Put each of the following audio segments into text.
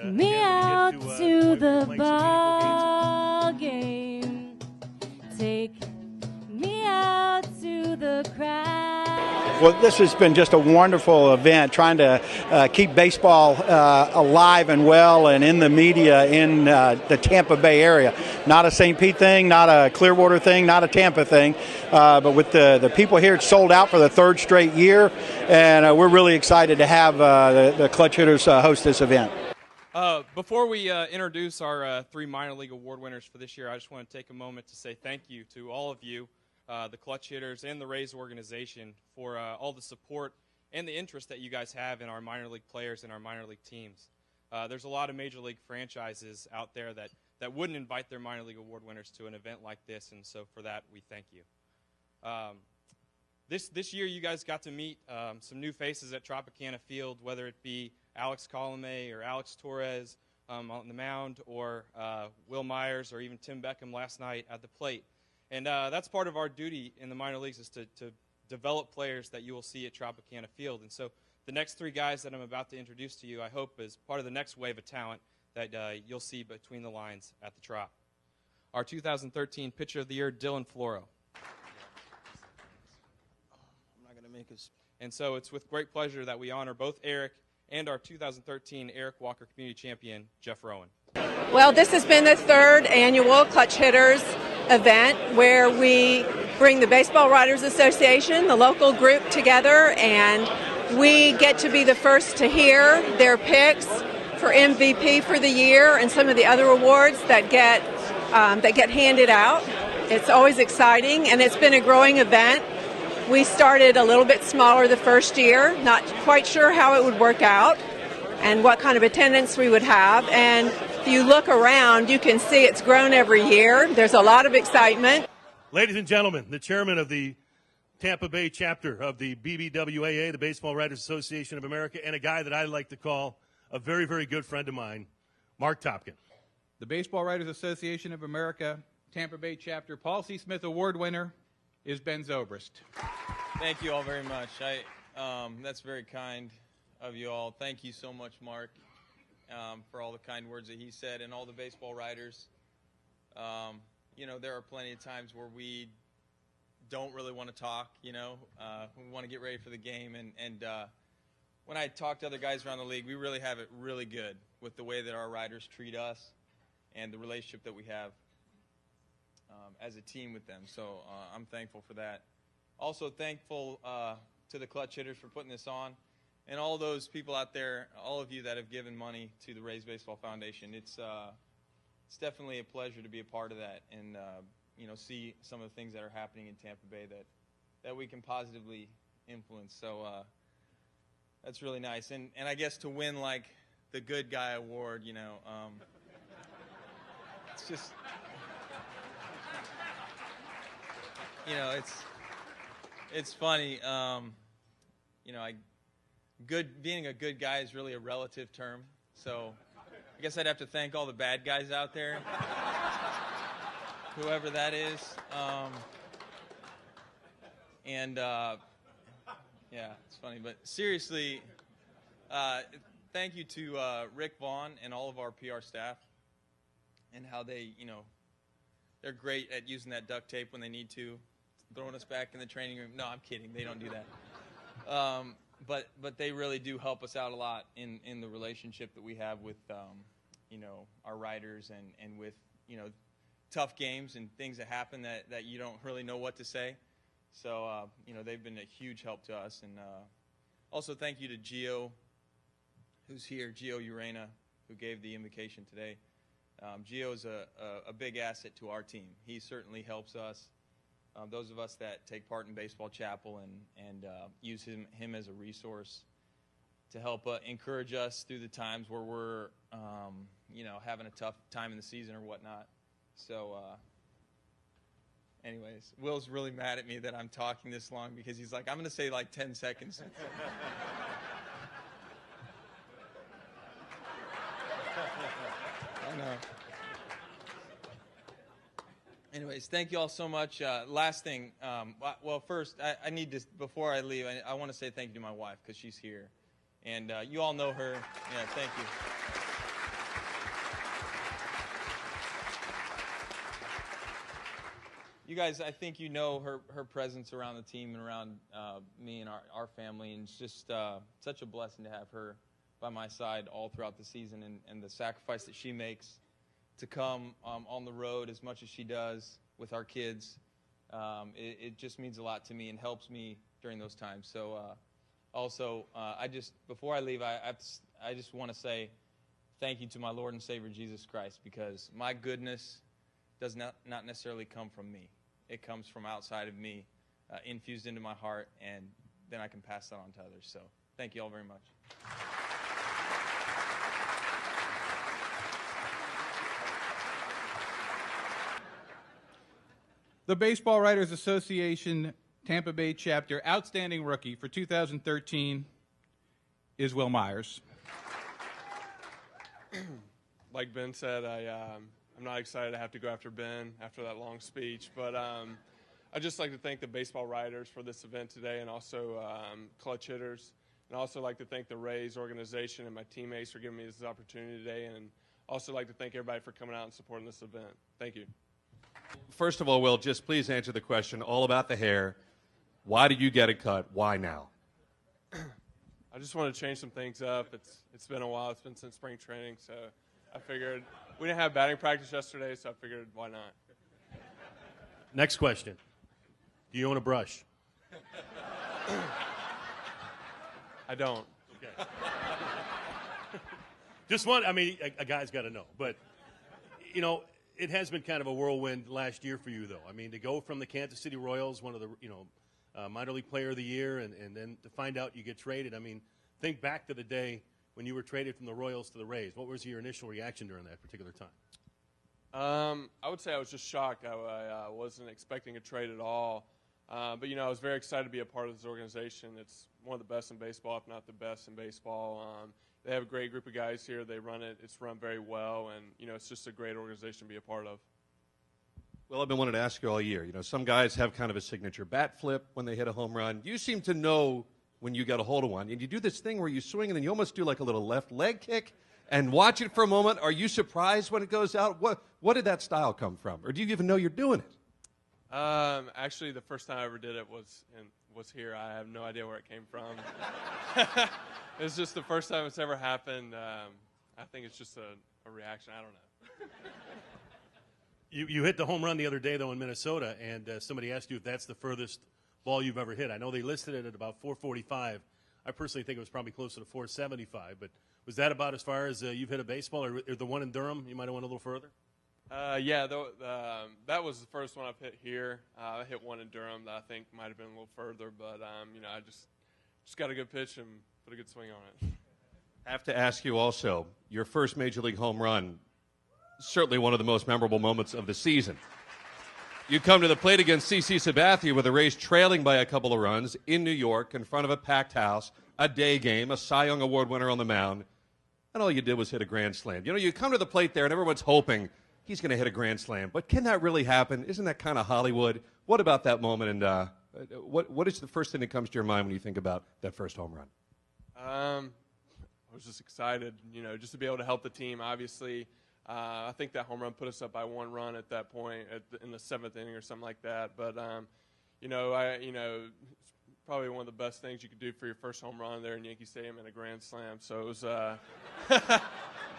And me out to the playing some ball game. Take me out to the crowd. Well, this has been just a wonderful event, trying to keep baseball alive and well and in the media in the Tampa Bay area. Not a St. Pete thing, not a Clearwater thing, not a Tampa thing, but with the people here, it's sold out for the third straight year, and we're really excited to have the Clutch Hitters host this event. Before we introduce our three minor league award winners for this year, I just want to take a moment to say thank you to all of you, the Clutch Hitters and the Rays organization, for all the support and the interest that you guys have in our minor league players and our minor league teams. There's a lot of major league franchises out there that wouldn't invite their minor league award winners to an event like this, and so for that, we thank you. This year, you guys got to meet some new faces at Tropicana Field, whether it be Alex Colomé or Alex Torres on the mound, or Will Myers, or even Tim Beckham last night at the plate. And that's part of our duty in the minor leagues, is to develop players that you will see at Tropicana Field. And so the next three guys that I'm about to introduce to you, I hope, is part of the next wave of talent that you'll see between the lines at the Trop. Our 2013 Pitcher of the Year, Dylan Floro. And so it's with great pleasure that we honor both Eric and our 2013 Eric Walker Community Champion, Jeff Rowan. Well, this has been the third annual Clutch Hitters event where we bring the Baseball Writers Association, the local group, together, and we get to be the first to hear their picks for MVP for the year and some of the other awards that get handed out. It's always exciting, and it's been a growing event. We started a little bit smaller the first year, not quite sure how it would work out and what kind of attendance we would have. And if you look around, you can see it's grown every year. There's a lot of excitement. Ladies and gentlemen, the chairman of the Tampa Bay chapter of the BBWAA, the Baseball Writers Association of America, and a guy that I like to call a very, very good friend of mine, Mark Topkin. The Baseball Writers Association of America, Tampa Bay chapter, Paul C. Smith Award winner is Ben Zobrist. Thank you all very much. That's very kind of you all. Thank you so much, Mark, for all the kind words that he said, and all the baseball writers. There are plenty of times where we don't really want to talk, we want to get ready for the game. And when I talk to other guys around the league, we really have it really good with the way that our writers treat us and the relationship that we have as a team with them. So I'm thankful for that. Also thankful to the Clutch Hitters for putting this on, and all those people out there, all of you that have given money to the Rays Baseball Foundation. It's definitely a pleasure to be a part of that, and see some of the things that are happening in Tampa Bay that we can positively influence. So that's really nice. And I guess to win like the Good Guy Award, it's just, it's funny. Being a good guy is really a relative term. So I guess I'd have to thank all the bad guys out there, whoever that is. Yeah, it's funny. But seriously, thank you to Rick Vaughn and all of our PR staff, and how they, they're great at using that duct tape when they need to, throwing us back in the training room. No, I'm kidding. They don't do that. But they really do help us out a lot in the relationship that we have with, our writers, and with, tough games and things that happen that you don't really know what to say. So, they've been a huge help to us. And also thank you to Gio, who's here, Gio Urena, who gave the invocation today. Gio's a big asset to our team. He certainly helps us. Those of us that take part in Baseball Chapel and use him as a resource to help encourage us through the times where we're, having a tough time in the season or whatnot. So, anyways, Will's really mad at me that I'm talking this long, because he's like, I'm going to say like 10 seconds. I know. Anyways, thank you all so much. Last thing, well, first, I need to, before I leave, I want to say thank you to my wife, because she's here. And you all know her. Yeah, thank you. you guys, I think you know her presence around the team and around me and our family, and it's just such a blessing to have her by my side all throughout the season, and the sacrifice that she makes to come on the road as much as she does with our kids. It just means a lot to me and helps me during those times. So also, before I leave, I just want to say thank you to my Lord and Savior Jesus Christ, because my goodness does not necessarily come from me. It comes from outside of me, infused into my heart, and then I can pass that on to others. So thank you all very much. The Baseball Writers Association Tampa Bay Chapter Outstanding Rookie for 2013 is Will Myers. Like Ben said, I'm not excited to have to go after Ben after that long speech, but I'd just like to thank the baseball writers for this event today, and also clutch hitters, and also like to thank the Rays organization and my teammates for giving me this opportunity today, and also like to thank everybody for coming out and supporting this event. Thank you. First of all, Will, just please answer the question all about the hair. Why did you get it cut? Why now? I just want to change some things up. It's been a while. It's been since spring training, so I figured we didn't have batting practice yesterday, so I figured why not. Next question. Do you own a brush? I don't. Okay. Just one. I mean, a guy's got to know, but you know, it has been kind of a whirlwind last year for you, though. I mean, to go from the Kansas City Royals, one of the minor league player of the year, and then to find out you get traded. I mean, think back to the day when you were traded from the Royals to the Rays. What was your initial reaction during that particular time? I would say I was just shocked. I wasn't expecting a trade at all. But, you know, I was very excited to be a part of this organization. It's one of the best in baseball, if not the best in baseball. They have a great group of guys here. They run it. It's run very well. And, you know, it's just a great organization to be a part of. Well, I've been wanting to ask you all year. You know, some guys have kind of a signature bat flip when they hit a home run. You seem to know when you got a hold of one. And you do this thing where you swing and then you almost do like a little left leg kick and watch it for a moment. Are you surprised when it goes out? What did that style come from? Or do you even know you're doing it? Actually, the first time I ever did it was here. I have no idea where it came from. It's just the first time it's ever happened. I think it's just a reaction. I don't know. You hit the home run the other day, though, in Minnesota, and somebody asked you if that's the furthest ball you've ever hit. I know they listed it at about 445. I personally think it was probably closer to 475. But was that about as far as you've hit a baseball, or the one in Durham, you might have went a little further? Yeah, that was the first one I've hit here. I hit one in Durham that I think might have been a little further, but you know, I just got a good pitch and put a good swing on it. I have to ask you also, your first Major League home run, certainly one of the most memorable moments of the season. You come to the plate against C.C. Sabathia with the Rays trailing by a couple of runs in New York in front of a packed house, a day game, a Cy Young Award winner on the mound, and all you did was hit a grand slam. You know, you come to the plate there and everyone's hoping he's going to hit a grand slam. But can that really happen? Isn't that kind of Hollywood? What about that moment? And what is the first thing that comes to your mind when you think about that first home run? I was just excited, you know, just to be able to help the team. Obviously, I think that home run put us up by 1 run at that point in the 7th inning or something like that. But it's probably one of the best things you could do for your first home run there in Yankee Stadium in a grand slam. So it was.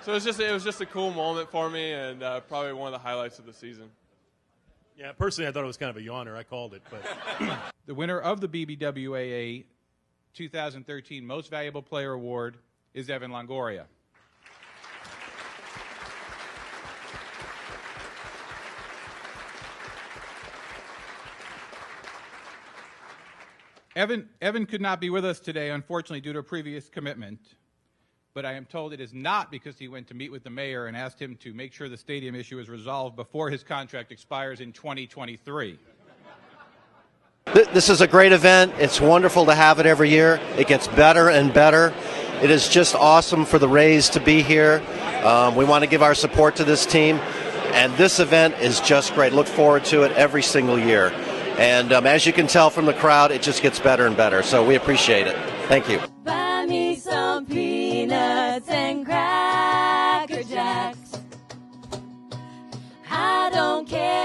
So it was just a cool moment for me, and probably one of the highlights of the season. Yeah, personally, I thought it was kind of a yawner. I called it, but The winner of the BBWAA 2013 Most Valuable Player Award is Evan Longoria. Evan could not be with us today, unfortunately, due to a previous commitment. But I am told it is not because he went to meet with the mayor and asked him to make sure the stadium issue is resolved before his contract expires in 2023. This is a great event. It's wonderful to have it every year. It gets better and better. It is just awesome for the Rays to be here. We want to give our support to this team. And this event is just great. Look forward to it every single year. And as you can tell from the crowd, it just gets better and better. So we appreciate it. Thank you. Buy me some peanuts and Cracker Jacks. I don't care